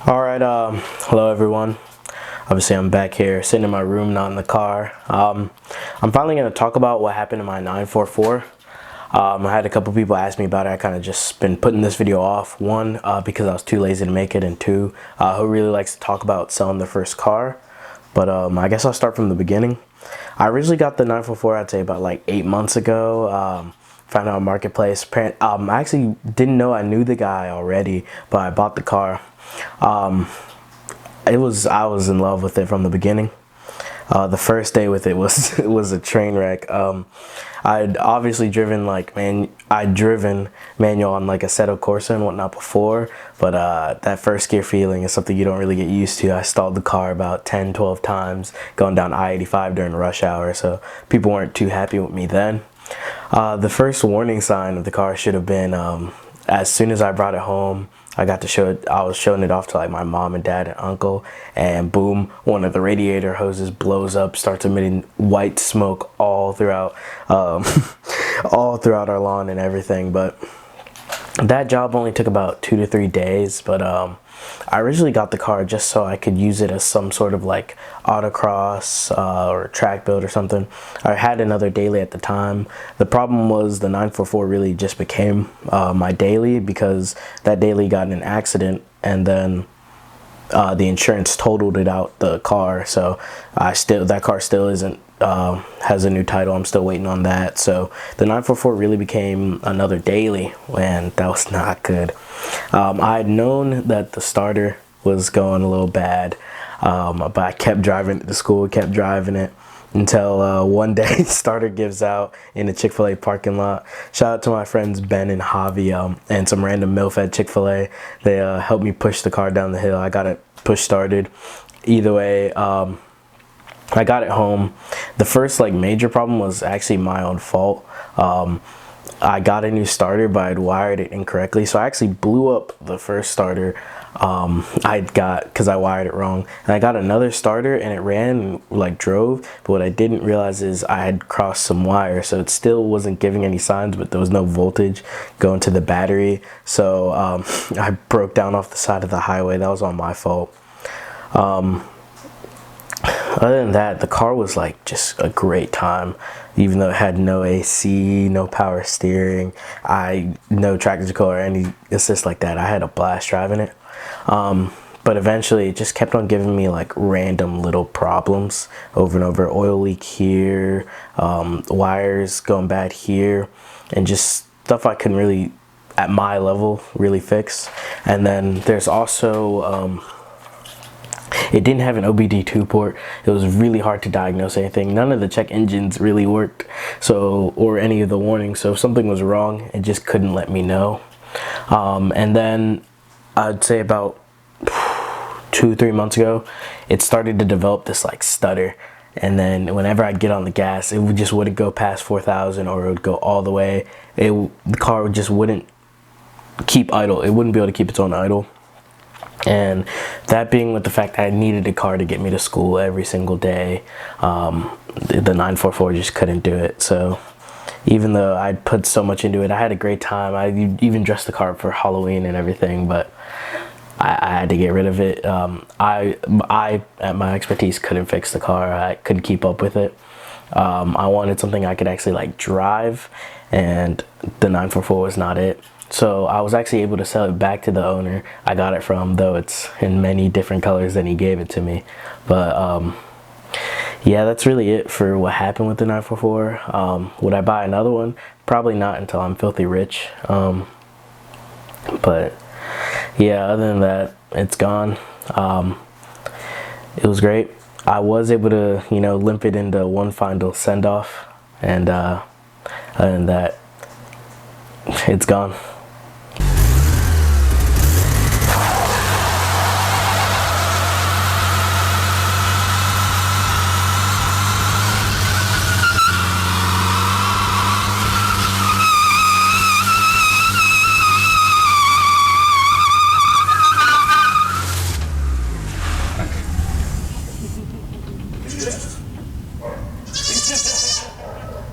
Alright, hello everyone. Obviously I'm back here sitting in my room, not in the car. I'm finally going to talk about what happened to my 944. I had a couple people ask me about it. I kind of just been putting this video off. One, because I was too lazy to make it, and two, who really likes to talk about selling their first car. But I guess I'll start from the beginning. I originally got the 944, I'd say about like 8 months ago. Found out on Marketplace. I actually didn't know I knew the guy already, but I bought the car. I was in love with it from the beginning. The first day with it was it was a train wreck. I'd obviously driven I'd driven manual on like a Assetto Corsa and whatnot before, but that first gear feeling is something you don't really get used to. I stalled the car about 10-12 times going down I-85 during rush hour, so people weren't too happy with me then. The first warning sign of the car should have been as soon as I brought it home. I was showing it off to like my mom and dad and uncle, and boom, one of the radiator hoses blows up, starts emitting white smoke all throughout all throughout our lawn and everything. But that job only took about 2 to 3 days. But I originally got the car just so I could use it as some sort of like autocross or track build or something. I had another daily at the time. The problem was the 944 really just became my daily, because that daily got in an accident, and then the insurance totaled it out the car. So that car still isn't has a new title. I'm still waiting on that. So the 944 really became another daily, and that was not good. I had known that the starter was going a little bad, but I kept driving it to school, kept driving it until one day starter gives out in a Chick-fil-A parking lot. Shout out to my friends Ben and Javi, and some random MILF at Chick-fil-A. They helped me push the car down the hill. I got it push started. Either way, I got it home. The first major problem was actually my own fault. I got a new starter, but I'd wired it incorrectly, so I actually blew up the first starter because I wired it wrong. And I got another starter, and it ran and drove, but what I didn't realize is I had crossed some wire, so it still wasn't giving any signs, but there was no voltage going to the battery. So I broke down off the side of the highway. That was all my fault. Other than that, the car was just a great time, even though it had no AC, no power steering, no traction control or any assist like that. I had a blast driving it. But eventually it just kept on giving me random little problems over and over. Oil leak here, wires going bad here, and just stuff I couldn't really, at my level, really fix. And then there's also it didn't have an OBD2 port. It was really hard to diagnose anything. None of the check engines really worked, or any of the warnings. So if something was wrong, it just couldn't let me know. And then I'd say about 2-3 months ago, it started to develop this stutter. And then whenever I'd get on the gas, it just wouldn't go past 4,000, or it would go all the way. The car just wouldn't keep idle. It wouldn't be able to keep its own idle. And that being with the fact that I needed a car to get me to school every single day, the 944 just couldn't do it. So even though I'd put so much into it, I had a great time. I even dressed the car up for Halloween and everything, but I had to get rid of it. I at my expertise, couldn't fix the car. I couldn't keep up with it. I wanted something I could actually drive, and the 944 was not it. So I was actually able to sell it back to the owner I got it from, though it's in many different colors than he gave it to me. But yeah, that's really it for what happened with the 944. Would I buy another one? Probably not until I'm filthy rich. But yeah, other than that, it's gone. It was great. I was able to, limp it into one final send-off, and other than that, it's gone.